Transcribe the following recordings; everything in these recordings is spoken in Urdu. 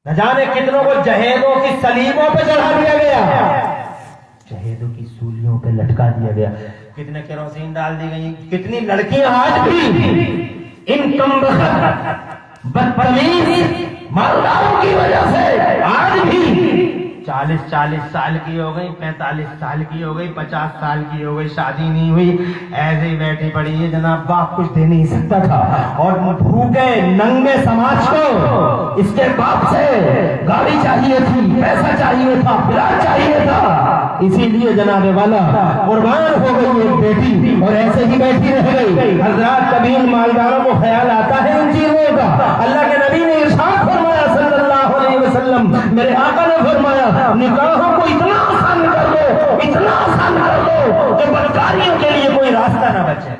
نہ جانے کتنوں کو جہیزوں کی سلیبوں پہ چڑھا دیا گیا، جہیزوں کی سولیوں پہ لٹکا دیا گیا، کتنے کیروسین ڈال دی گئی، کتنی لڑکیاں آج بھی ان کم بدتمیز مالداروں کی وجہ سے آج بھی 40 سال کی ہو گئی، 45 سال کی ہو گئی، 50 سال کی ہو گئی، شادی نہیں ہوئی، ایسے ہی بیٹھی پڑی ہے۔ جناب باپ کچھ دے نہیں سکتا تھا اور بھوکے ننگے سماج کو اس کے باپ سے گاڑی چاہیے تھی، پیسہ چاہیے تھا، پلاٹ چاہیے تھا، اسی لیے جناب والا قربان ہو گئی ایک بیٹی اور ایسے ہی بیٹھی رہ گئی۔ حضرات کبھی ان مالداروں کو خیال آتا ہے ان چیزوں کا؟ اللہ کے نبی نے ارشاد فرمایا صلی اللہ علیہ وسلم، میرے آقا نے فرمایا نکاحوں کو اتنا آسان کر دو، اتنا آسان کر دو کہ بدکاریوں کے لیے کوئی راستہ نہ بچے۔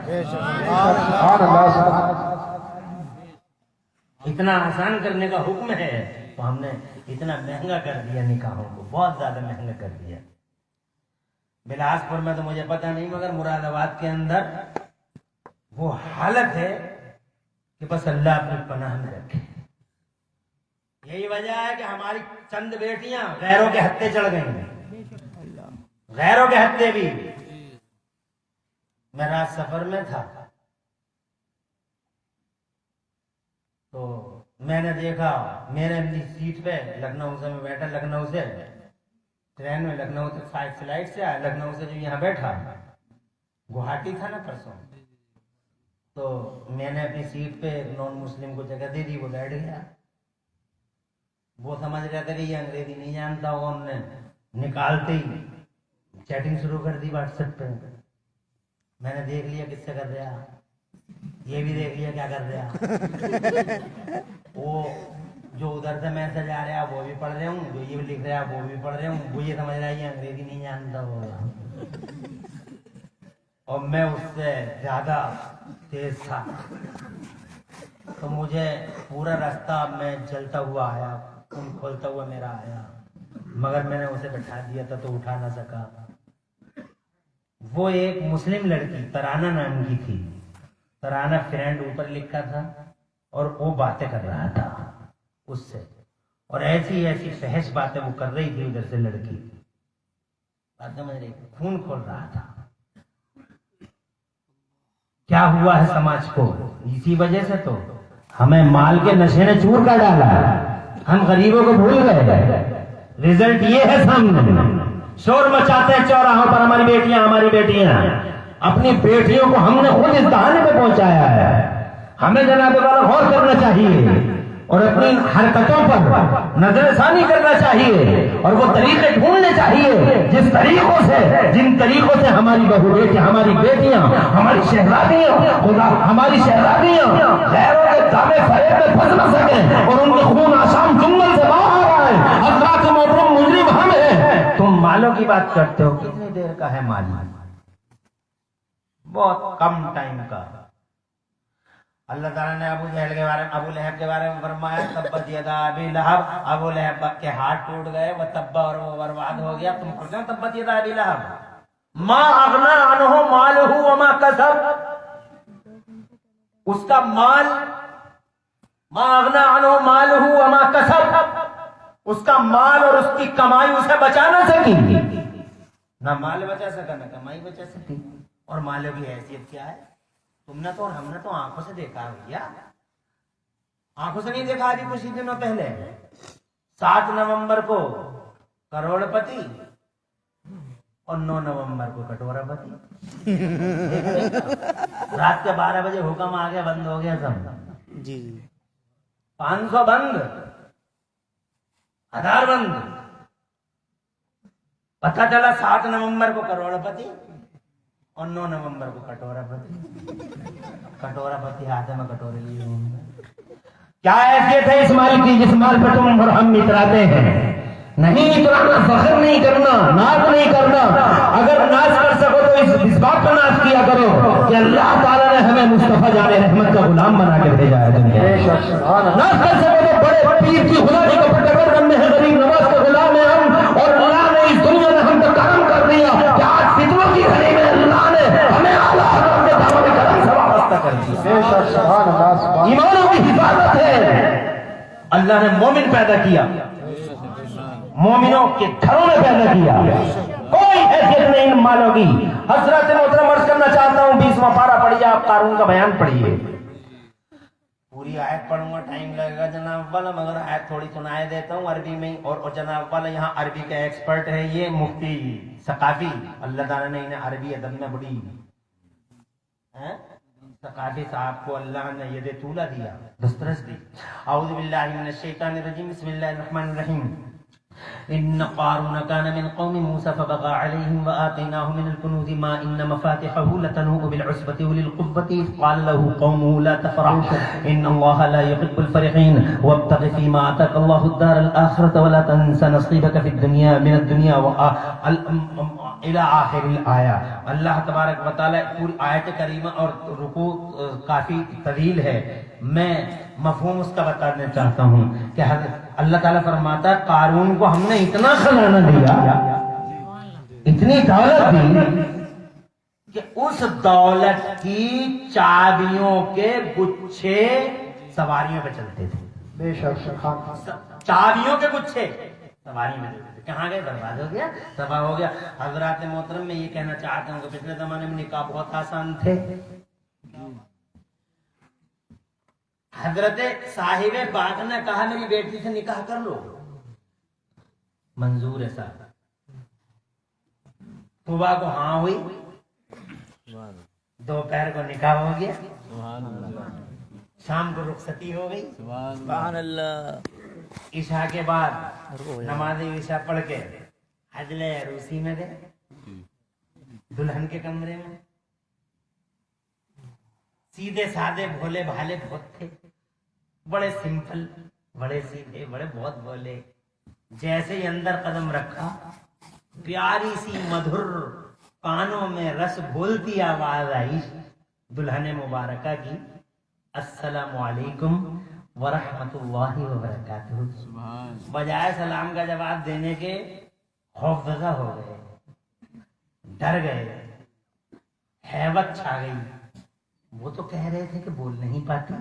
اتنا آسان کرنے کا حکم ہے تو ہم نے اتنا مہنگا کر دیا نکاحوں کو، بہت زیادہ مہنگا کر دیا۔ بلاسپور میں تو مجھے پتہ نہیں، مگر مراد آباد کے اندر وہ حالت ہے کہ بس اللہ اپنی پناہ میں رکھے۔ یہی وجہ ہے کہ ہماری چند بیٹیاں غیروں کے ہتھے چڑھ گئی، غیروں کے ہتھے بھی۔ میں رات سفر میں تھا تو میں نے دیکھا میرے اپنی سیٹ پہ لکھنؤ سے میں بیٹھا، لکھنؤ سے ٹرین میں، لکھنؤ سے فلائٹ سے آیا، لکھنؤ سے جو یہاں بیٹھا، گوہاٹی تھا نا پرسوں، تو میں نے اپنی سیٹ پہ ایک نان مسلم کو جگہ دے دی، وہ بیٹھ گیا۔ وہ سمجھ رہا تھا کہ یہ انگریزی نہیں جانتا ہوگا، انہوں نے نکالتے ہی چیٹنگ شروع کر دی واٹس ایپ پہ۔ میں نے دیکھ لیا کس سے کر رہا، یہ بھی دیکھ لیا کیا کر رہا۔ وہ جو ادھر سے میسج آ رہا وہ بھی پڑھ رہے ہوں، جو یہ لکھ رہا وہ بھی پڑھ رہے ہوں، وہ یہ سمجھ رہا ہے یہ انگریزی نہیں جانتا ہوگا، اور میں اس سے زیادہ تیز تھا۔ تو مجھے پورا راستہ میں چلتا ہوا آیا، خون کھولتا ہوا میرا آیا، مگر میں نے اسے بٹھا دیا تھا تو اٹھا نہ سکا۔ وہ ایک مسلم لڑکی ترانہ نام کی تھی، ترانہ فرینڈ اوپر لکھا تھا اور وہ باتیں کر رہا تھا اس سے، اور ایسی ایسی فحش باتیں وہ کر رہی تھی ادھر سے لڑکی، باتیں میرے خون کھول رہا تھا۔ کیا ہوا ہے سماج کو؟ اسی وجہ سے تو ہمیں مال کے نشے نے چور کر ڈالا، ہم غریبوں کو بھول گئے۔ رزلٹ یہ ہے سامنے، شور مچاتے ہیں چوراہوں پر ہماری بیٹیاں، اپنی بیٹیوں کو ہم نے خود اس دہانے پہ پہنچایا ہے۔ ہمیں جناب والا غور کرنا چاہیے اور اپنی حرکتوں پر نظر ثانی کرنا چاہیے اور وہ طریقے ڈھونڈنے چاہیے جن طریقوں سے ہماری بہو بیٹی، ہماری بیٹیاں، ہماری شہزادیاں غیروں کے دامے فریب میں پھنس نہ سکیں اور ان کے خون آشام جنگل سے باہر آئے۔ حضرات محترم مجرم ہم ہیں، تم مالوں کی بات کرتے ہو، کتنی دیر کا ہے مال؟ بہت کم ٹائم کا۔ اللہ تعالیٰ نے ابو لہب کے بارے میں فرمایا تبت یدا ابی لہب، ابو لہب کے ہاتھ ٹوٹ گئے، وہ تبا اور وہ برباد ہو گیا۔ تم پڑھتے ہو تبت یدا ابی لہب، ما اغنا عنہ مالہ وما کسب، اس کا مال، ما اغنا عنہ مالہ وما کسب، اس کا مال اور اس کی کمائی اسے بچا نہ سکی، نہ مال بچا سکا نہ کمائی بچا سکی۔ اور مالوں کی حیثیت کیا ہے؟ تم نے تو اور ہم نے تو آنکھوں سے دیکھا ہے بھیا، آنکھوں سے نہیں دیکھا۔ آج کچھ ہی دنوں پہلے 7 نومبر کو کروڑ پتی اور 9 نومبر کو کٹورا پتی، رات کے 12 بجے حکم آ گیا، بند ہو گیا سب، جی 500 بند، 1000 بند۔ پتہ چلا 7 نومبر کو کروڑ پتی اور 9 نومبر کو کٹورا پتی ہاتھ میں کٹورے لیے ہوں۔ کیا حیثیت ہے اس مال کی جس مال پہ تم اور ہم اتراتے ہیں؟ نہیں اترانا، فخر نہیں کرنا، ناز نہیں کرنا۔ اگر ناز کر سکو تو اس بات پر ناز کیا کرو کہ اللہ تعالیٰ نے ہمیں مصطفیٰ جان رحمت کا غلام بنا کے بھیجا ہے دنیا۔ ناز کر سکو تو بڑے پیر کی خدا کی ٹکر کرنے ہیں، غریب نواز کا غلام ہے ہم، اور اللہ نے اس دنیا میں ہم کو کرم کر دیا کہ آج فتنوں کی گھڑی میں اللہ نے ہمیں اعلیٰ حضرت کے دامن کرم سے وابستہ کر دیا۔ ایمانوں کی حفاظت ہے، اللہ نے مومن پیدا کیا، مومنوں کے گھروں میں پیدا کیا، کوئی حیثیت نہیں ان مالوں کی۔ حضرت محترم عرض کرنا چاہتا ہوں 20واں پارہ پڑھیے، آپ قارون کا بیان پڑھیے۔ پوری آیت پڑھوں گا ٹائم لگے گا جناب والا، مگر آیت تھوڑی سنائے دیتا ہوں عربی میں، اور جناب والا یہاں عربی کا ایکسپرٹ ہے یہ مفتی ثقافی، اللہ تعالیٰ نے انہیں عربی ادب میں بڑی ثقافی صاحب کو اللہ نے یہ طولہ دیا، دسترس دی۔ اعوذ باللہ من الشیطان الرجیم، بسم اللہ الرحمن الرحیم۔ ان قارون كان من قوم موسى فبغى عليهم وآتيناه من الكنوز ما ان مفاتحه لتنوء بالعصبة أولي القوة إذ قال له قومه لا تفرح ان الله لا يحب الفرحين وابتغ فيما آتاك الله الدار الآخرة ولا تنس نصيبك في الدنيا من الدنيا الى آخر الآیہ۔ اللہ تبارک و تعالی پوری آیت کریمہ اور رکوع کافی طویل ہے، میں مفہوم اس کا بتانا چاہتا ہوں کہ اللہ تعالیٰ فرماتا ہے قارون کو ہم نے اتنا خزانہ دیا، اتنی دولت دی کہ اس دولت کی چابیوں کے گچھے سواریوں پہ چلتے تھے۔ بے شک چابیوں کے گچھے سواری میں دیتے تھے، کہاں گئے؟ برباد ہو گیا، تباہ ہو گیا۔ حضرات محترم میں یہ کہنا چاہتا ہوں کہ پچھلے زمانے میں نکاح بہت آسان تھے۔ حضرت صاحب باغ نے کہا میری بیٹی سے نکاح کر لو، منظور ہے صاحب۔ صبح کو ہاں ہوئی، دوپہر کو نکاح ہو گیا، شام کو رخصتی ہو گئی، سبحان اللہ۔ عشاء کے بعد نماز عشاء پڑھ کے حجل عروسی میں گئے، دلہن کے کمرے میں۔ سیدھے سادے بھولے بھالے بہت تھے، بڑے سمپل، بڑے سیدھے، بڑے بہت بولے۔ جیسے ہی اندر قدم رکھا، پیاری سی مدھر کانوں میں رس گھولتی آواز آئی دلہن مبارکہ کی، السلام علیکم ورحمۃ اللہ وبرکاتہ۔ بجائے سلام کا جواب دینے کے خوفزدہ ہو گئے، ڈر گئے، ہیبت چھا گئی۔ وہ تو کہہ رہے تھے کہ بول نہیں پاتی،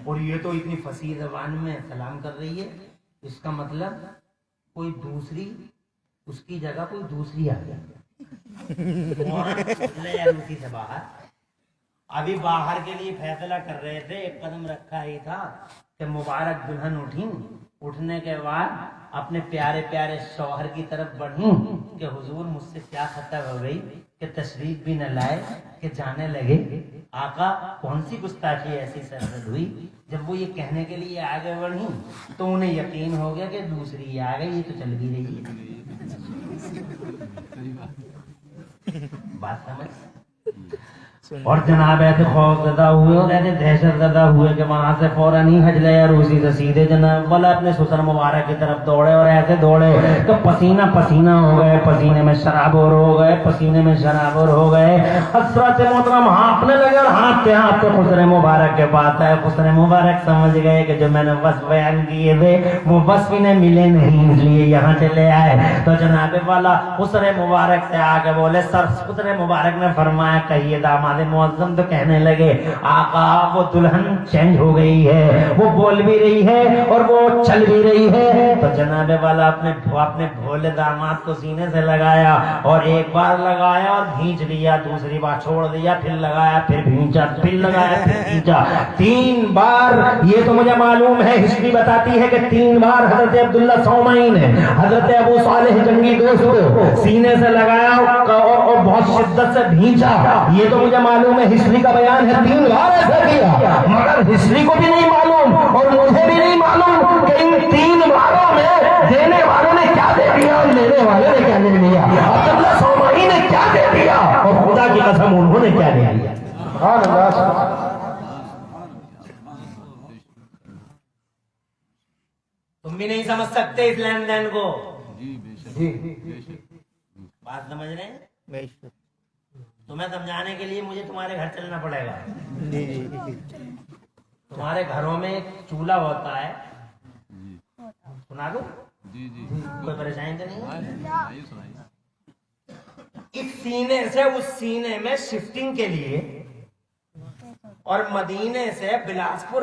اور یہ تو اتنی فصیح زبان میں سلام کر رہی ہے، اس کا مطلب کوئی دوسری، اس کی جگہ کوئی دوسری آ گئی۔ اسی سے باہر، ابھی باہر کے لیے فیصلہ کر رہے تھے، ایک قدم رکھا ہی تھا کہ مبارک دلہن اٹھیں، اٹھنے کے بعد اپنے پیارے پیارے شوہر کی طرف بڑھیں کہ حضور مجھ سے کیا خطا ہو گئی کہ تشریف بھی نہ لائے، کہ جانے لگے آقا کون سی گستاخی ایسی سرزد ہوئی۔ جب وہ یہ کہنے کے لیے آگے بڑھیں تو انہیں یقین ہو گیا کہ دوسری آ گئی، یہ تو چل بھی رہی ہے۔ بات سمجھ؟ اور جناب ایسے خوف زدہ ہوئے اور ایسے دہشت زدہ ہوئے کہ وہاں سے فوراً ہی حجلہ عروسی سے سیدھے جناب والا اپنے سسر مبارک کی طرف دوڑے، اور ایسے دوڑے کہ پسینہ پسینہ ہو گئے، پسینے میں شرابور ہو گئے، پسینے میں شرابور ہو گئے۔ حضرت محترم ہانپنے لگے اور ہانپتے ہانپتے خسر مبارک کے پاس آئے۔ خسر مبارک سمجھ گئے کہ جو میں نے وصف بیان کیے تھے وہ وصف انہیں ملے نہیں، اس لیے یہاں چلے آئے۔ تو جناب والا خسر مبارک سے آگے بولے، سر خسر مبارک نے فرمایا کہیے داماد معظم۔ تو کہنے لگے آقا وہ دلہن چینج ہو گئی ہے، وہ بول بھی رہی ہے اور وہ چل بھی رہی ہے۔ تو جناب والا اپنے بھولے داماد کو سینے سے لگایا، اور ایک بار لگایا اور بھینچ لیا، دوسری بار چھوڑ دیا، پھر لگایا، پھر بھینچا، پھر لگایا، پھر بھینچا، 3 بار۔ یہ تو مجھے معلوم ہے، ہسٹری بتاتی ہے کہ 3 بار حضرت عبداللہ صومعی نے حضرت ابو صالح جنگی دوست کو سینے سے لگایا اور بہت شدت سے بھینچا۔ یہ تو مجھے معلوم ہے، ہسٹری کا بیان ہے 3 بار ایسا کیا، مگر ہسٹری کو بھی نہیں معلوم اور مجھے بھی نہیں معلوم کہ ان 3 باروں میں دینے والوں نے کیا دے دیا اور لینے والوں نے کیا دے دیا، عبداللہ صومعی نے کیا دے دیا اور خدا کی قسم انہوں نے کیا دے دیا۔ سبحان اللہ۔ تم بھی نہیں سمجھ سکتے اس لین دین کو، بات سمجھ رہے ہیں؟ تمہیں سمجھانے کے لیے مجھے تمہارے گھر چلنا پڑے گا۔ تمہارے گھروں میں ایک چولہا ہوتا ہے، سنا دو؟ کوئی پریشانی تو نہیں؟ اس سینے سے اس سینے میں شفٹنگ کے لیے، اور مدینے سے بلاسپور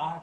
8,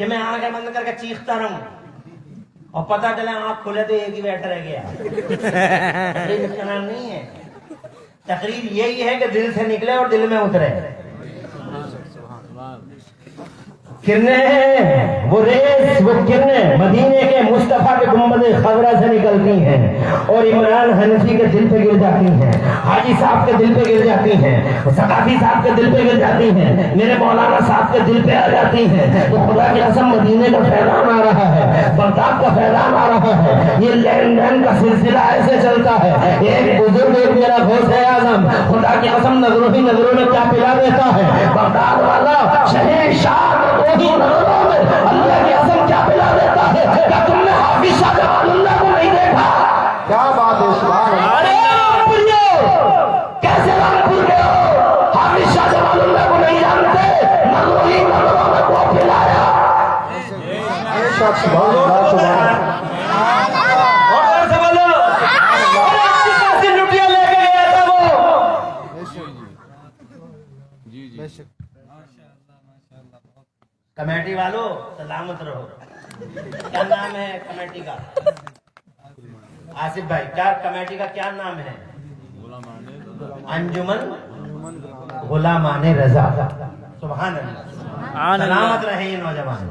کہ میں آنکھیں بند کر کے چیختا رہوں اور پتا چلا آنکھ کھولے تو ایک ہی بیٹھا رہ گیا. تقریر اس کا نام نہیں ہے. تقریر یہی ہے کہ دل سے نکلے اور دل میں اترے. کرنیں وہ ریس وہ کرنیں مدینے کے مصطفیٰ کے گنبد خضرا سے نکلتی ہیں اور عمران حنفی کے دل پہ گر جاتی ہیں, حاجی صاحب کے دل پہ گر جاتی ہیں, ثقافی صاحب کے دل پہ گر جاتی ہیں, میرے مولانا صاحب کے دل پہ آ جاتی ہیں. تو خدا کی قسم مدینے کا فیضان آ رہا ہے, بغداد کا فیضان آ رہا ہے. یہ لین دین کا سلسلہ ایسے چلتا ہے. ایک بزرگ ایک میرا غوث اعظم خدا کی قسم نظروں ہی نظروں میں کیا پلا دیتا ہے. بغداد والا شہر شاہ اللہ کی قسم کیا پلا دیتا ہے. کیا تم نے حافظ شاہ جمال اللہ کو نہیں دیکھا؟ کیا بات ہے, سبحان اللہ. کیسے رامپور کے ہو, حافظ شاہ جمال اللہ کو نہیں جانتے؟ نظروں ہی نظروں میں کو پلایا. بے شک, سبحان اللہ, سبحان اللہ. اور سے بولو, اور اچھی خاصی لٹیاں لے کے گیا تھا وہ. بے شک. کمیٹی والو سلامت رہو. کیا نام ہے کمیٹی کا؟ آصف بھائی, کیا کمیٹی کا کیا نام ہے؟ انجمن غلامان رضا. سبحان اللہ. سلامت رہے یہ نوجوان.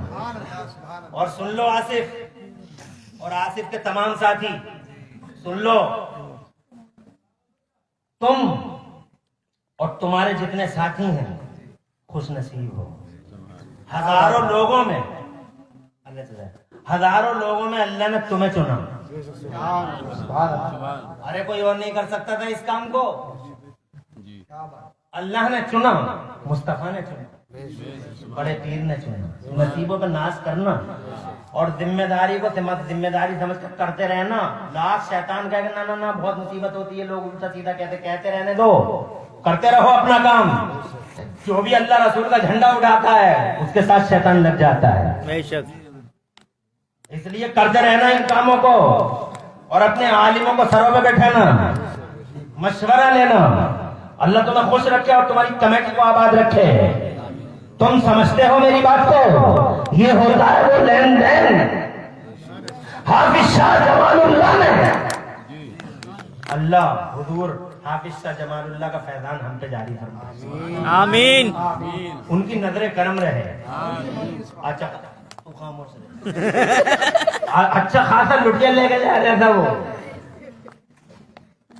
اور سن لو آصف اور آصف کے تمام ساتھی, سن لو, تم اور تمہارے جتنے ساتھی ہیں خوش نصیب ہو. ہزاروں لوگوں میں اللہ نے تمہیں چنا. ارے کوئی اور نہیں کر سکتا تھا اس کام کو, اللہ نے چنا, مصطفیٰ نے چنا, بڑے پیر نے چنا. نصیبوں پہ ناز کرنا اور ذمہ داری کو ذمہ داری سمجھ کر کرتے رہنا. لاکھ شیطان کہے کہ نہ بہت مصیبت ہوتی ہے, لوگ الٹا سیدھا کہتے رہنے دو, کرتے رہو اپنا کام. جو بھی اللہ رسول کا جھنڈا اٹھاتا ہے اس کے ساتھ شیطان لگ جاتا ہے. بے شک. اس لیے کرتے رہنا ان کاموں کو اور اپنے عالموں کو سروں میں بیٹھانا, مشورہ لینا. اللہ تمہیں خوش رکھے اور تمہاری کمیٹی کو آباد رکھے. تم سمجھتے ہو میری بات کو؟ یہ ہوتا ہے وہ لین دین حافظ شاہ جمال اللہ نے. اللہ حضور حافظ شاہ جمال اللہ کا فیضان ہم پہ جاری فرمائے. آمین. ان کی نظر کرم رہے. اچھا تو خاموش رہے. اچھا خاصا لٹیاں لے کے جا رہا تھا وہ.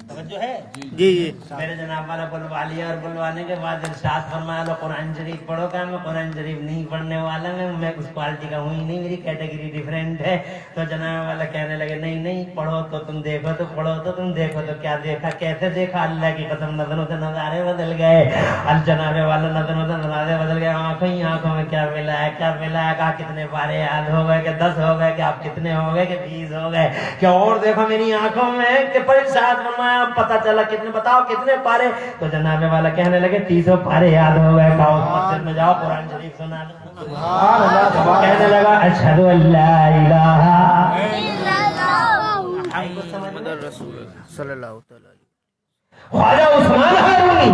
توجہ ہے جی جی. میرے جناب والا بلوا لیا اور بلوانے کے بعد ارشاد فرمایا لو قرآن شریف پڑھو. کہ میں قرآن شریف نہیں پڑھنے والا, میں اس کوالٹی کا ہوں ہی نہیں, میری کیٹیگری ڈیفرنٹ ہے. تو جناب والا کہنے لگے نہیں پڑھو تو تم دیکھو, تو پڑھو تو تم دیکھو. تو کیا دیکھا, کیسے دیکھا؟ اللہ کی قسم نظروں سے نظارے بدل گئے. جناب والا نظروں سے نظارے بدل گئے. آنکھوں میں کیا ملا ہے, کیا ملا ہے؟ کہا کتنے پارے یاد ہو گئے, کہ 10 ہو گئے, کہ آپ کتنے ہو گئے, کہ 20 ہو گئے, کہ اور دیکھو میری آنکھوں میں, کہ پر ارشاد فرمایا پتہ چلا کتنے, بتاؤ کتنے پارے؟ تو جناب والا کہنے لگے 30 پارے یاد ہو گئے. کہا اس مسجد میں جاؤ قرآن شریف سنا. کہنے لگا اشہد ان لا الہ الا محمد رسول صلی اللہ تعالی. خواجہ عثمان ہارونی,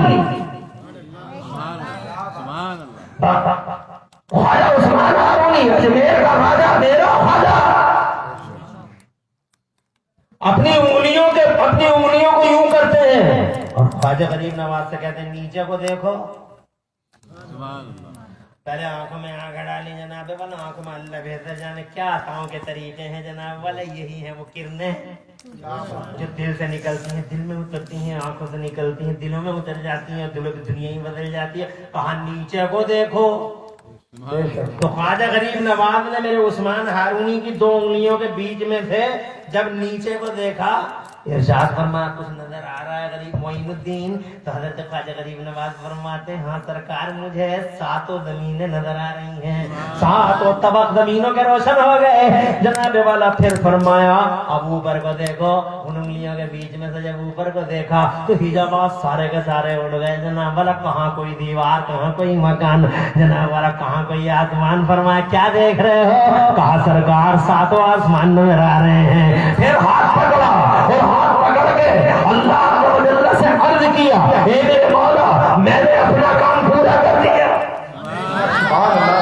خواجہ عثمان ہارونی اجمیر کا راجہ, میرا خواجہ, اپنی انگلیوں کو یوں کرتے ہیں اور خواجہ غریب نواز سے کہتے ہیں نیچے کو دیکھو. پہلے آنکھوں میں آنکھ ڈالی جناب والا, آنکھوں میں اللہ بہتر جانے کیا عطاؤں کے طریقے ہیں جناب والا. یہی ہے وہ کرنیں جو دل سے نکلتی ہیں, دل میں اترتی ہیں, آنکھوں سے نکلتی ہیں, دلوں میں اتر جاتی ہیں, دلوں کی دنیا ہی بدل جاتی ہے. کہا نیچے کو دیکھو. تو خواجہ غریب نواز نے میرے عثمان ہارونی کی 2 انگلیوں کے بیچ میں سے جب نیچے کو دیکھا, ارشاد فرمایا کچھ نظر آ رہا ہے غریب معین الدین؟ تو حضرت خواجہ غریب نواز فرماتے ہاں سرکار, مجھے 7 زمینیں نظر آ رہی ہیں, 7 طبق زمینوں کے روشن ہو گئے. جناب والا پھر فرمایا اب اوپر کو دیکھو. ان انگلیوں کے بیچ میں سے جب اوپر کو دیکھا تو حجابات سارے کے سارے اڑ گئے. جناب والا کہاں کوئی دیوار, کہاں کوئی مکان, جناب والا کہاں کوئی آسمان. فرمایا کیا دیکھ رہے ہو؟ کہا سرکار 7 آسمان نظر آ رہے ہیں. پھر ہاتھ پکڑا اور ہاتھ پکڑ کے اللہ سے عرض کیا, اے میرے مولا میں نے اپنا کام پورا کر دیا. سبحان اللہ.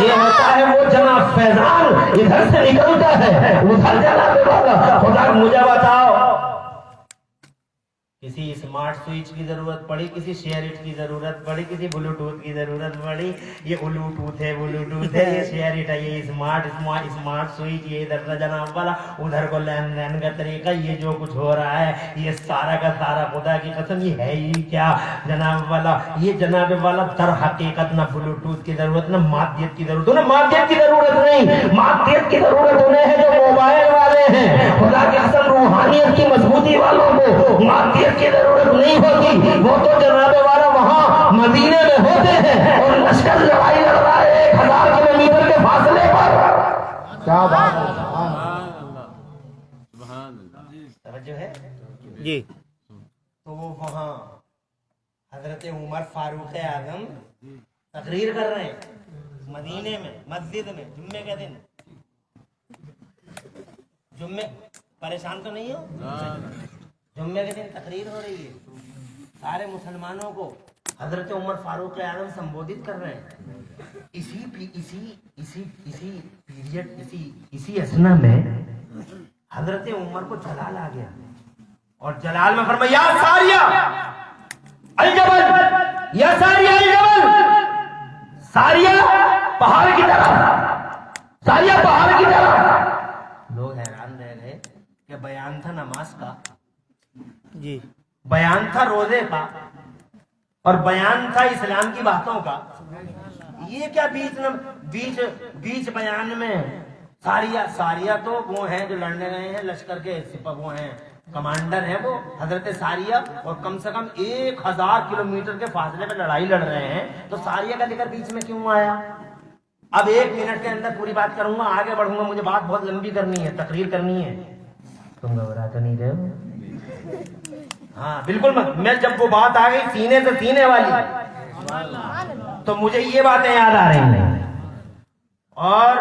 یہ ہوتا ہے وہ جناب فیضان ادھر سے نکلتا ہے ادھر جناب والا خدا مجھے بتاؤ کسی اسمارٹ سوئچ کی ضرورت پڑی، کسی شیئرٹ کی ضرورت پڑی، کسی بلوٹوتھ کی ضرورت پڑی، یہ بلوٹوتھ ہے، بلوٹوتھ ہے، یہ شیئرٹ ہے، یہ اسمارٹ سوئچ، یہ ادھر کا جناب والا ادھر کو لین دین کا طریقہ، یہ جو کچھ ہو رہا ہے یہ سارا کا سارا خدا کی قسم یہ ہے ہی کیا جناب والا، یہ جناب والا در حقیقت نہ بلوٹوتھ کی ضرورت نہ مادیت کی ضرورت، نہ مادیت کی ضرورت نہیں، مادیت کی ضرورت انہیں ہے جو موبائل والے ہیں، خدا کی قسم روحانیت کی مضبوطی والوں کو مادیت کی ضرورت نہیں ہوتی، وہ تو جناب والا وہاں مدینے میں ہوتے ہیں اور لشکر لڑائی لڑ رہا ہے 1000 کلومیٹر کے فاصلے پر۔ کیا بات ہے توجہ ہے جی تو وہ وہاں حضرت عمر فاروق اعظم تقریر کر رہے ہیں مدینے میں مسجد میں جمعے کے دن، جمعے پریشان تو نہیں ہو، جمعے کے دن تقریر ہو رہی ہے، سارے مسلمانوں کو حضرت عمر فاروق اعظم سمبودھت کر رہے ہیں، اسی اسنا میں حضرت عمر کو جلال آ گیا اور جلال میں فرمایا یا ساریہ الجبل، یا ساریہ الجبل، ساریہ پہاڑ کی طرف، ساریہ پہاڑ کی طرف۔ لوگ حیران رہ گئے کہ بیان تھا نماز کا، جی بیان تھا روزے کا، اور بیان تھا اسلام کی باتوں کا، یہ کیا بیچ بیان میں ساریہ تو وہ ہیں جو لڑنے گئے ہیں لشکر کے وہ ہیں کمانڈر ہیں وہ حضرت ساریہ، اور کم سے کم 1000 کلومیٹر کے فاصلے پہ لڑائی لڑ رہے ہیں، تو ساریہ کا ذکر بیچ میں کیوں آیا؟ اب 1 منٹ کے اندر پوری بات کروں گا، آگے بڑھوں گا، مجھے بات بہت لمبی کرنی ہے، تقریر کرنی ہے، تم گھبرا تو نہیں رہے ہو؟ ہاں بالکل، میں جب وہ بات آ گئی سینے سے سینے والی تو مجھے یہ باتیں یاد آ رہی ہیں اور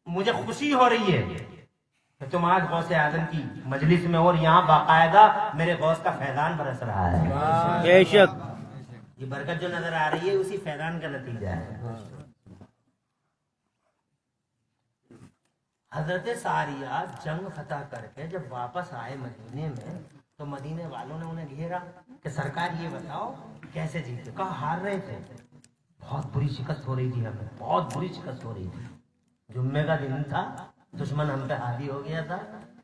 مجھے خوشی ہو رہی ہے کہ تم آج غوث اعظم کی مجلس میں اور یہاں باقاعدہ میرے غوث کا فیضان برس رہا ہے، بے شک یہ برکت جو نظر آ رہی ہے اسی فیضان کا نتیجہ ہے۔ حضرت ساریہ جنگ فتح کر کے جب واپس آئے مدینے میں تو مدینے والوں نے انہیں گھیرا کہ سرکار یہ بتاؤ کیسے جیتے؟ کہا ہار رہے تھے، بہت بری شکست ہو رہی تھی، ہمیں بہت بری شکست ہو رہی تھی، جمعے کا دن تھا، دشمن ہم پہ حاوی ہو گیا تھا،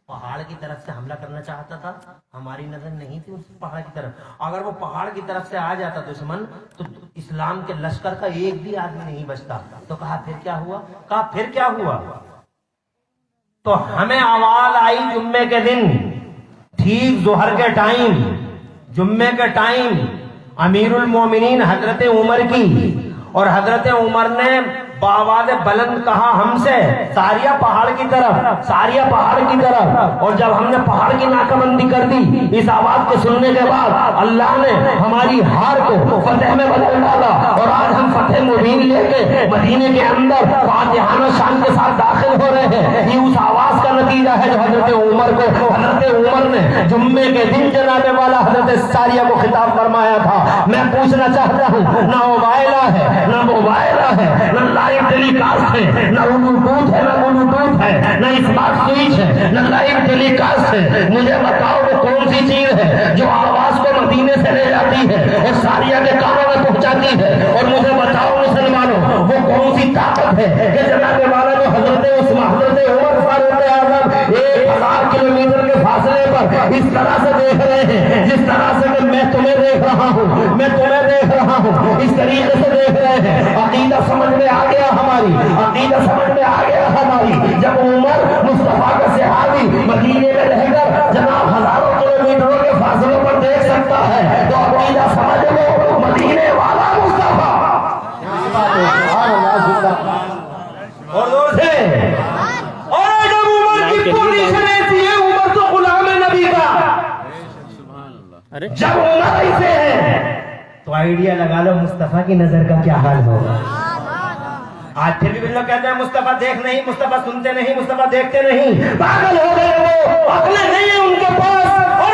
پہاڑ کی طرف سے حملہ کرنا چاہتا تھا، ہماری نظر نہیں تھی اس پہاڑ کی طرف، اگر وہ پہاڑ کی طرف سے آ جاتا دشمن تو اسلام کے لشکر کا ایک بھی آدمی نہیں بچتا۔ تو کہا پھر کیا ہوا؟ کہا پھر کیا ہوا؟ تو ہمیں آواز آئی جمعے کے دن ٹھیک ظہر کے ٹائم، جمعے کے ٹائم، امیر المومنین حضرت عمر کی، اور حضرت عمر نے بآواز بلند کہا ہم سے ساریہ پہاڑ کی طرف، ساریہ پہاڑ کی طرف، اور جب ہم نے پہاڑ کی ناکہ بندی کر دی، اس آواز کو سننے کے بعد اللہ نے ہماری ہار کو فتح میں بدل ڈالا، اور آج ہم فتح مبین لے کے مدینے کے اندر فاتحانہ شان کے ساتھ داخل ہو رہے ہیں، یہ اس آواز کا نتیجہ ہے جو حضرت عمر کو، حضرت عمر نے جمعے کے دن جناب والا حضرت ساریہ کو خطاب فرمایا تھا۔ میں پوچھنا چاہتا ہوں، نہ موبائلہ ہے، نہ موبائلہ ہے، نہ لائیو ٹیلی کاسٹ ہے، نہ بلوٹوتھ ہے، نہ بلوٹوتھ ہے، نہ اسمارٹ سوئچ ہے، نہ لائیو ٹیلی کاسٹ ہے، مجھے بتاؤ وہ کون سی چیز ہے جو آواز کو مدینے سے لے جاتی ہے اور ساریہ کے کانوں میں پہنچاتی ہے؟ اور مجھے بتاؤ مسلمانوں وہ کون سی طاقت ہے کہ جناب والا جو حضرت حضرت عمر فاروق اعظم 1000 کلومیٹر کے فاصلے پر اس طرح سے دیکھ رہے ہیں، جس طرح سے کہ میں تمہیں دیکھ رہا ہوں، میں تمہیں دیکھ رہا ہوں، اس طریقے سے دیکھ رہے ہیں۔ عقیدہ سمجھ میں آ گیا ہماری، عقیدہ سمجھ میں آ گیا ہماری، جب عمر مصطفیٰ کا صحابی مدینے میں رہ کر جناب ہزاروں کلومیٹروں کے فاصلوں پر دیکھ سکتا ہے تو عقیدہ سمجھ لو مدینے والا مصطفیٰ۔ اور زور سے، اور جب عمر کی پوزیشن ایسی ہے، عمر تو غلام نبی کا، جب عمر ایسے ہے تو آئیڈیا لگا لو مصطفیٰ کی نظر کا کیا حال ہوگا۔ آج پھر بھی لوگ کہتے ہیں مصطفیٰ دیکھ نہیں، مصطفیٰ سنتے نہیں، مصطفیٰ دیکھتے نہیں، پاگل ہو گئے وہ، عقلیں نہیں ہیں ان کے پاس، اور